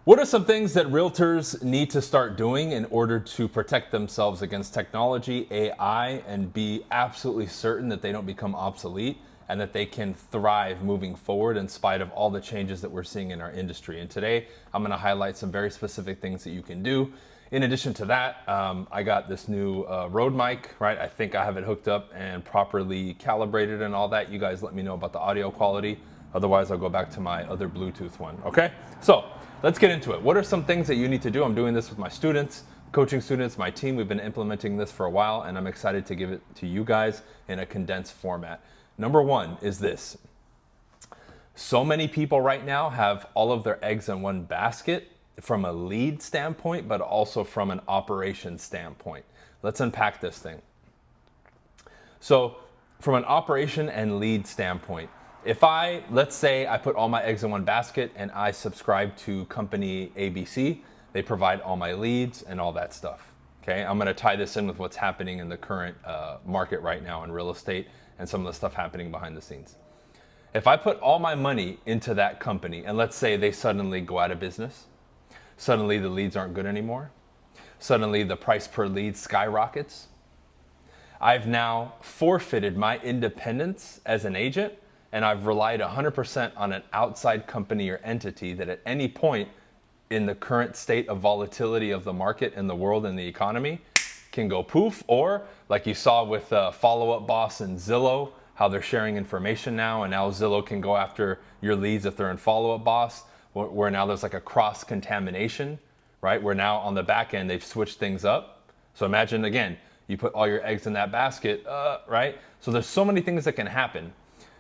What are some things that realtors need to start doing in order to protect themselves against technology, AI, and be absolutely certain that they don't become obsolete and that they can thrive moving forward in spite of all the changes that we're seeing in our industry? And today, I'm going to highlight some very specific things that you can do. In addition to that, I got this new Rode mic, right? I think I have it hooked up and properly calibrated and all that. You guys let me know about the audio quality. Otherwise, I'll go back to my other Bluetooth one, okay? So let's get into it. What are some things that you need to do? I'm doing this with my students, coaching students, my team. We've been implementing this for a while, and I'm excited to give it to you guys in a condensed format. Number one is this. So many people right now have all of their eggs in one basket from a lead standpoint, but also from an operation standpoint. Let's unpack this thing. So from an operation and lead standpoint, if let's say I put all my eggs in one basket and I subscribe to company ABC, they provide all my leads and all that stuff. Okay, I'm gonna tie this in with what's happening in the current market right now in real estate and some of the stuff happening behind the scenes. If I put all my money into that company and let's say they suddenly go out of business, suddenly the leads aren't good anymore, suddenly the price per lead skyrockets, I've now forfeited my independence as an agent, and I've relied 100% on an outside company or entity that at any point in the current state of volatility of the market and the world and the economy can go poof, or like you saw with Follow Up Boss and Zillow, how they're sharing information now, and now Zillow can go after your leads if they're in Follow Up Boss, where now there's like a cross-contamination, right? Where now on the back end, they've switched things up. So imagine again, you put all your eggs in that basket, right? So there's so many things that can happen.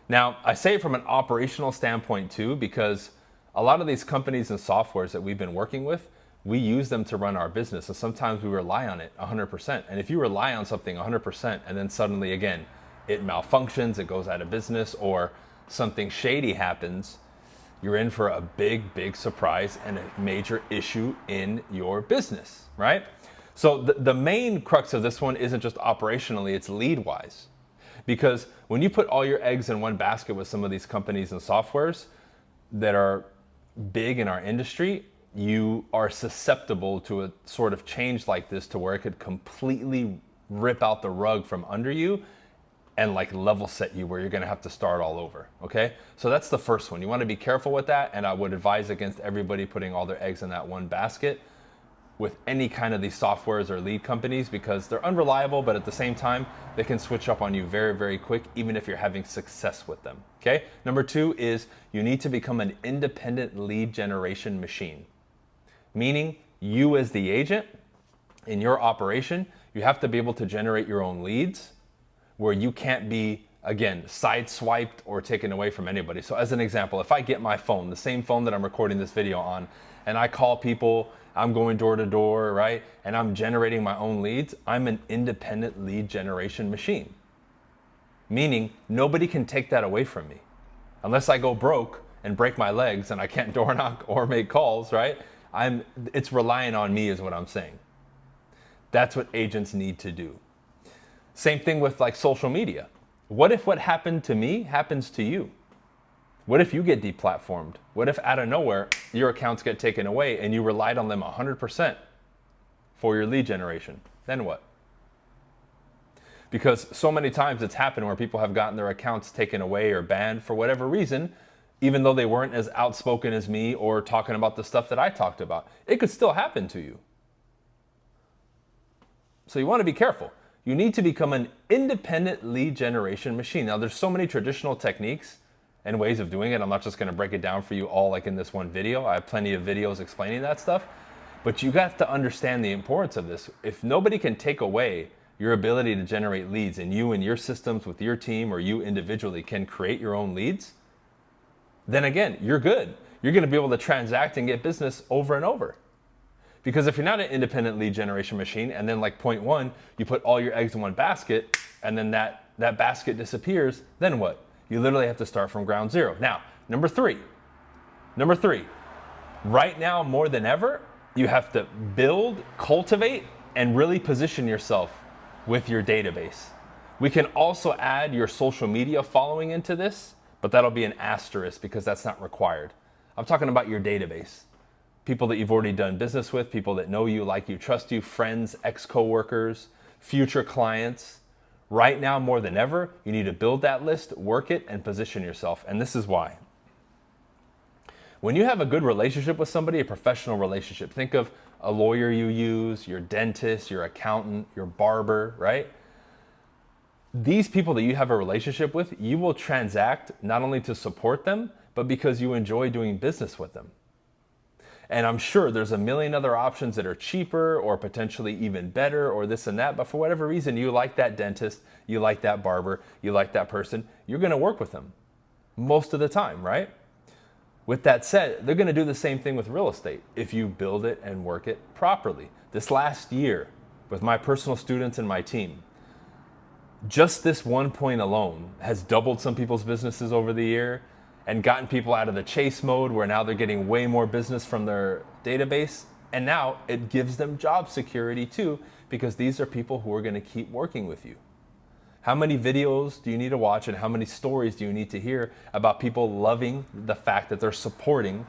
Now, I say it from an operational standpoint too, because a lot of these companies and softwares that we've been working with, we use them to run our business. And sometimes we rely on it 100%. And if you rely on something 100% and then suddenly again, it malfunctions, it goes out of business, or something shady happens, you're in for a big, big surprise and a major issue in your business, right? So the main crux of this one isn't just operationally, it's lead-wise. Because when you put all your eggs in one basket with some of these companies and softwares that are big in our industry, you are susceptible to a sort of change like this to where it could completely rip out the rug from under you and like level set you where you're gonna have to start all over, okay? So that's the first one. You wanna be careful with that, and I would advise against everybody putting all their eggs in that one basket with any kind of these softwares or lead companies, because they're unreliable, but at the same time, they can switch up on you very, very quick, even if you're having success with them, okay? Number two is you need to become an independent lead generation machine. Meaning you as the agent in your operation, you have to be able to generate your own leads where you can't be, again, sideswiped or taken away from anybody. So as an example, if I get my phone, the same phone that I'm recording this video on, and I call people, I'm going door to door, right? And I'm generating my own leads, I'm an independent lead generation machine. Meaning nobody can take that away from me. Unless I go broke and break my legs and I can't door knock or make calls, right? It's relying on me is what I'm saying. That's what agents need to do. Same thing with like social media. What if what happened to me happens to you? What if you get deplatformed? What if out of nowhere your accounts get taken away and you relied on them 100% for your lead generation? Then what? Because so many times it's happened where people have gotten their accounts taken away or banned for whatever reason, even though they weren't as outspoken as me or talking about the stuff that I talked about. It could still happen to you. So you want to be careful. You need to become an independent lead generation machine. Now, there's so many traditional techniques and ways of doing it. I'm not just going to break it down for you all like in this one video. I have plenty of videos explaining that stuff. But you got to understand the importance of this. If nobody can take away your ability to generate leads, and you and your systems with your team or you individually can create your own leads, then again, you're good. You're going to be able to transact and get business over and over. Because if you're not an independent lead generation machine, and then like point one, you put all your eggs in one basket, and then that basket disappears, then what? You literally have to start from ground zero. Now, number three, right now more than ever, you have to build, cultivate, and really position yourself with your database. We can also add your social media following into this, but that'll be an asterisk because that's not required. I'm talking about your database. people that you've already done business with, people that know you, like you, trust you, friends, ex-coworkers, future clients. Right now, more than ever, you need to build that list, work it, and position yourself. And this is why. When you have a good relationship with somebody, a professional relationship, think of a lawyer you use, your dentist, your accountant, your barber, right? These people that you have a relationship with, you will transact not only to support them, but because you enjoy doing business with them. And I'm sure there's a million other options that are cheaper or potentially even better or this and that, but for whatever reason, you like that dentist, you like that barber, you like that person, you're gonna work with them most of the time, right? With that said, they're gonna do the same thing with real estate if you build it and work it properly. This last year, with my personal students and my team, just this one point alone has doubled some people's businesses over the year and gotten people out of the chase mode where now they're getting way more business from their database. And now it gives them job security too, because these are people who are gonna keep working with you. How many videos do you need to watch and how many stories do you need to hear about people loving the fact that they're supporting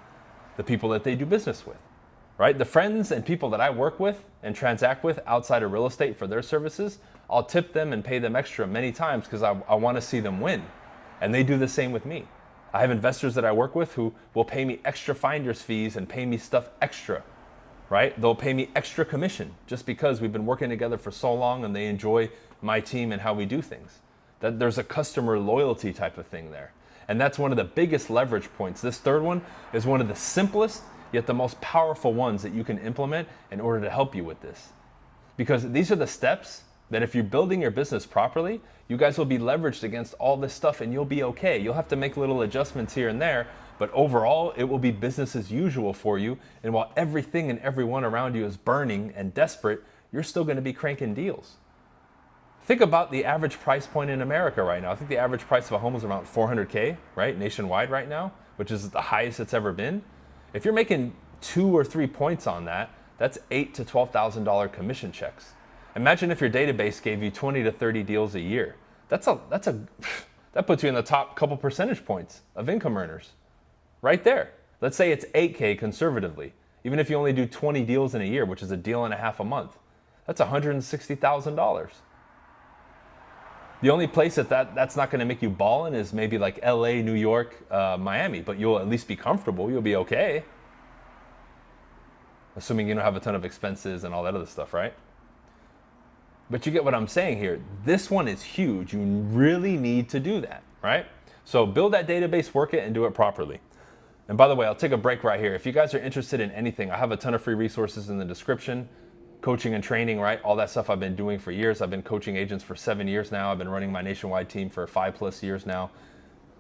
the people that they do business with, right? The friends and people that I work with and transact with outside of real estate for their services, I'll tip them and pay them extra many times because I want to see them win. And they do the same with me. I have investors that I work with who will pay me extra finder's fees and pay me stuff extra, right? They'll pay me extra commission just because we've been working together for so long and they enjoy my team and how we do things. That there's a customer loyalty type of thing there. And that's one of the biggest leverage points. This third one is one of the simplest, yet the most powerful ones that you can implement in order to help you with this. Because these are the steps that if you're building your business properly, you guys will be leveraged against all this stuff and you'll be okay. You'll have to make little adjustments here and there, but overall, it will be business as usual for you. And while everything and everyone around you is burning and desperate, you're still gonna be cranking deals. Think about the average price point in America right now. I think the average price of a home is around 400K, right? Nationwide right now, which is the highest it's ever been. If you're making 2 or 3 points on that, that's $8,000 to $12,000 commission checks. Imagine if your database gave you 20 to 30 deals a year. That puts you in the top couple percentage points of income earners, right there. Let's say it's 8K conservatively. Even if you only do 20 deals in a year, which is a deal and a half a month, that's $160,000. The only place that's not going to make you ballin' is maybe like LA, New York, Miami, but you'll at least be comfortable. You'll be okay. Assuming you don't have a ton of expenses and all that other stuff, right? But you get what I'm saying here. This one is huge. You really need to do that, right? So build that database, work it, and do it properly. And by the way, I'll take a break right here. If you guys are interested in anything, I have a ton of free resources in the description. Coaching and training, right? All that stuff I've been doing for years. I've been coaching agents for 7 years now. I've been running my nationwide team for 5+ years now.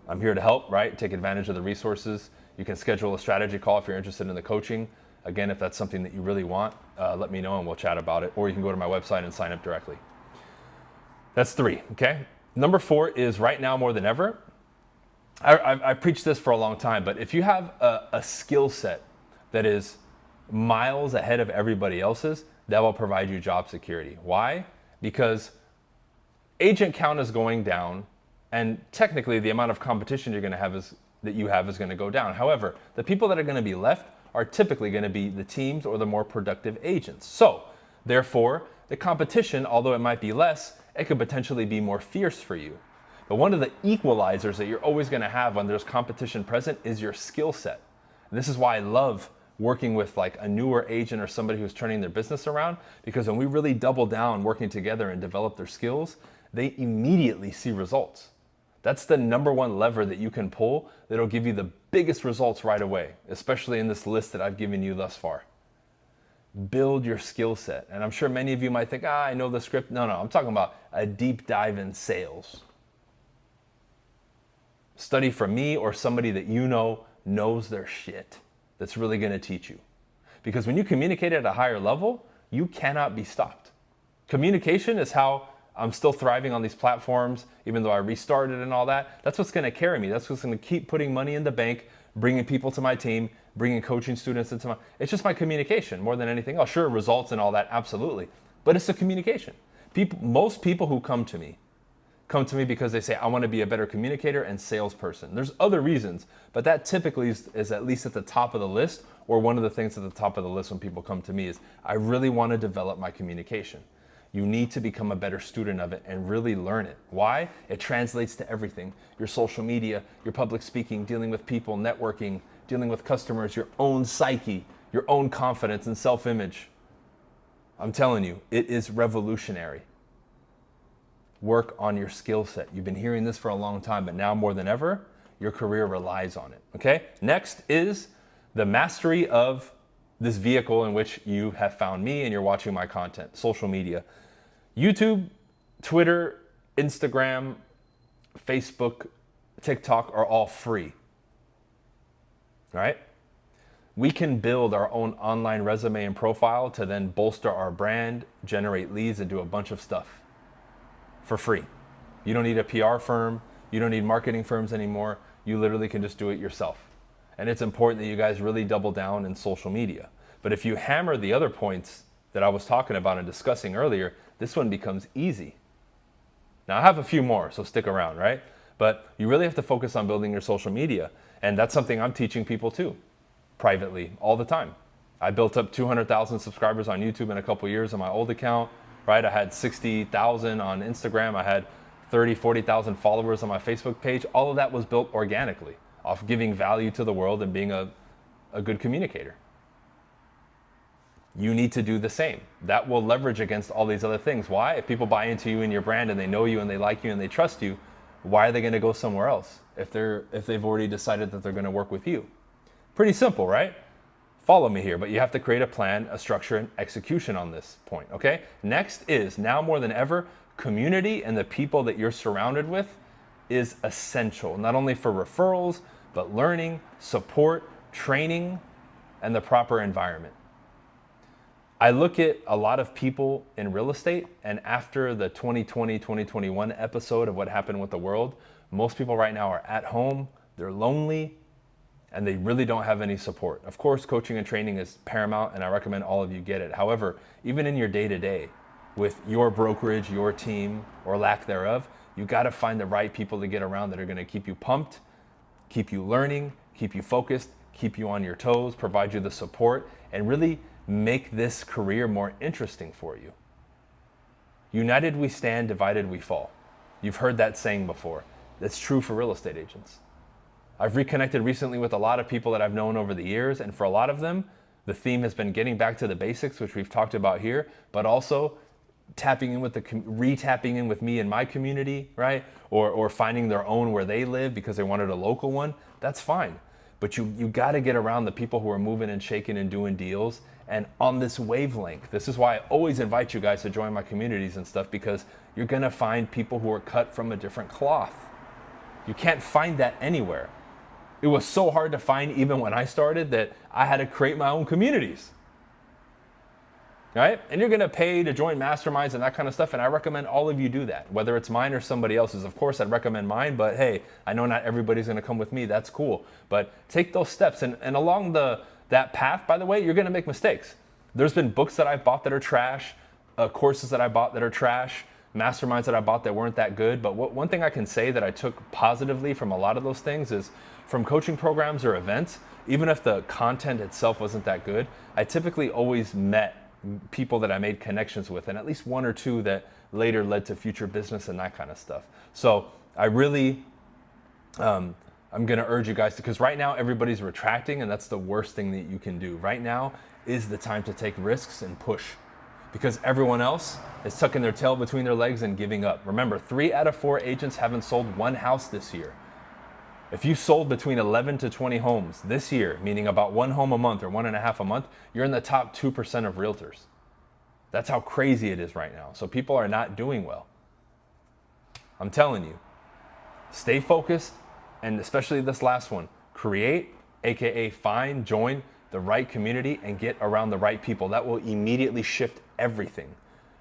I'm here to help, right? Take advantage of the resources. You can schedule a strategy call if you're interested in the coaching. Again, if that's something that you really want, let me know and we'll chat about it. Or you can go to my website and sign up directly. That's 3, okay? Number 4 is right now more than ever. I preached this for a long time, but if you have a skill set that is miles ahead of everybody else's, that will provide you job security. Why? Because agent count is going down, and technically the amount of competition you're going to have is going to go down. However, the people that are going to be left are typically going to be the teams or the more productive agents. So, therefore, the competition, although it might be less, it could potentially be more fierce for you. But one of the equalizers that you're always going to have when there's competition present is your skill set. And this is why I love working with like a newer agent or somebody who's turning their business around, because when we really double down working together and develop their skills, they immediately see results. That's the number one lever that you can pull that'll give you the biggest results right away, especially in this list that I've given you thus far. Build your skill set. And I'm sure many of you might think, I know the script. No, I'm talking about a deep dive in sales. Study from me or somebody that you know knows their shit. That's really going to teach you. Because when you communicate at a higher level, you cannot be stopped. Communication is how I'm still thriving on these platforms, even though I restarted and all that. That's what's going to carry me. That's what's going to keep putting money in the bank, bringing people to my team, bringing coaching students into my... It's just my communication more than anything else. Sure, results and all that, absolutely. But it's the communication. Most people who come to me come to me because they say, I want to be a better communicator and salesperson. There's other reasons, but that typically is at least at the top of the list, or one of the things at the top of the list when people come to me is, I really want to develop my communication. You need to become a better student of it and really learn it. Why? It translates to everything. Your social media, your public speaking, dealing with people, networking, dealing with customers, your own psyche, your own confidence and self-image. I'm telling you, it is revolutionary. Work on your skill set. You've been hearing this for a long time, but now more than ever, your career relies on it, okay? Next is the mastery of this vehicle in which you have found me and you're watching my content, social media. YouTube, Twitter, Instagram, Facebook, TikTok are all free, right? We can build our own online resume and profile to then bolster our brand, generate leads, and do a bunch of stuff for free. You don't need a PR firm. You don't need marketing firms anymore. You literally can just do it yourself. And it's important that you guys really double down in social media. But if you hammer the other points that I was talking about and discussing earlier, this one becomes easy. Now I have a few more, so stick around, right? But you really have to focus on building your social media. And that's something I'm teaching people too, privately, all the time. I built up 200,000 subscribers on YouTube in a couple years on my old account, right? I had 60,000 on Instagram. I had 30, 40,000 followers on my Facebook page. All of that was built organically off giving value to the world and being a good communicator. You need to do the same. That will leverage against all these other things. Why? If people buy into you and your brand and they know you and they like you and they trust you, why are they going to go somewhere else if they've already decided that they're going to work with you? Pretty simple, right? Follow me here, but you have to create a plan, a structure, and execution on this point, okay? Next is, now more than ever, community and the people that you're surrounded with is essential, not only for referrals, but learning, support, training, and the proper environment. I look at a lot of people in real estate, and after the 2020, 2021 episode of what happened with the world, most people right now are at home, they're lonely, and they really don't have any support. Of course, coaching and training is paramount, and I recommend all of you get it. However, even in your day-to-day, with your brokerage, your team, or lack thereof, you gotta find the right people to get around that are gonna keep you pumped, keep you learning, keep you focused, keep you on your toes, provide you the support, and really make this career more interesting for you. United we stand, divided we fall. You've heard that saying before. That's true for real estate agents. I've reconnected recently with a lot of people that I've known over the years, and for a lot of them, the theme has been getting back to the basics, which we've talked about here, but also tapping in with re-tapping in with me and my community, right? Or finding their own where they live because they wanted a local one. That's fine. But you got to get around the people who are moving and shaking and doing deals and on this wavelength. This is why I always invite you guys to join my communities and stuff, because you're going to find people who are cut from a different cloth. You can't find that anywhere. It was so hard to find even when I started that I had to create my own communities. Right? And you're going to pay to join masterminds and that kind of stuff, and I recommend all of you do that, whether it's mine or somebody else's. Of course, I'd recommend mine, but hey, I know not everybody's going to come with me. That's cool. But take those steps, and along that path, by the way, you're going to make mistakes. There's been books that I bought that are trash, courses that I bought that are trash, masterminds that I bought that weren't that good. But one thing I can say that I took positively from a lot of those things is from coaching programs or events, even if the content itself wasn't that good, I typically always met people that I made connections with, and at least one or two that later led to future business and that kind of stuff. So I really, I'm gonna urge you guys to, because right now everybody's retracting, and that's the worst thing that you can do. Right now is the time to take risks and push, because everyone else is tucking their tail between their legs and giving up. Remember, 3 out of 4 agents haven't sold one house this year. If you sold between 11 to 20 homes this year, meaning about 1 home a month or 1.5 a month, you're in the top 2% of realtors. That's how crazy it is right now. So people are not doing well. I'm telling you, stay focused, and especially this last one, create, AKA find, join the right community and get around the right people. That will immediately shift everything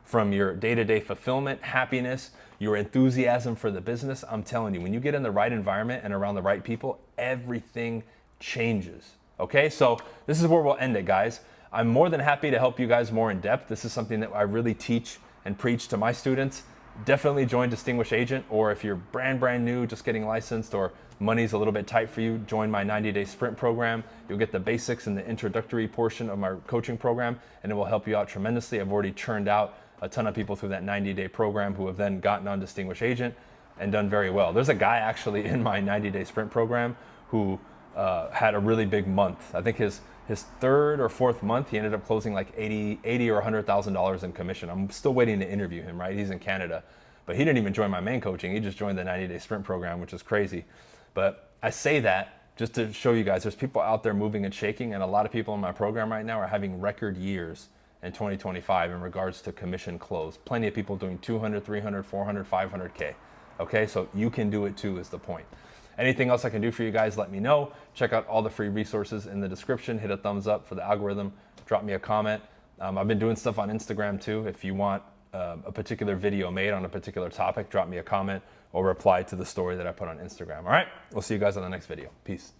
from your day-to-day fulfillment, happiness, your enthusiasm for the business. I'm telling you, when you get in the right environment and around the right people, everything changes. Okay, so this is where we'll end it, guys. I'm more than happy to help you guys more in depth. This is something that I really teach and preach to my students definitely join Distinguished Agent, or if you're brand new, just getting licensed, or money's a little bit tight for you, join my 90-day sprint program. You'll get the basics and the introductory portion of my coaching program, and it will help you out tremendously. I've already churned out a ton of people through that 90-day program who have then gotten on Distinguished Agent and done very well. There's a guy actually in my 90-day sprint program who had a really big month. I think his third or fourth month, he ended up closing like 80 or $100,000 in commission. I'm still waiting to interview him, right? He's in Canada, but he didn't even join my main coaching. He just joined the 90-day sprint program, which is crazy. But I say that just to show you guys, there's people out there moving and shaking, and a lot of people in my program right now are having record years in 2025 in regards to commission close. Plenty of people doing 200, 300, 400, 500K. Okay, so you can do it too is the point. Anything else I can do for you guys, let me know. Check out all the free resources in the description. Hit a thumbs up for the algorithm. Drop me a comment. I've been doing stuff on Instagram too. If you want a particular video made on a particular topic, drop me a comment or reply to the story that I put on Instagram. All right, we'll see you guys on the next video. Peace.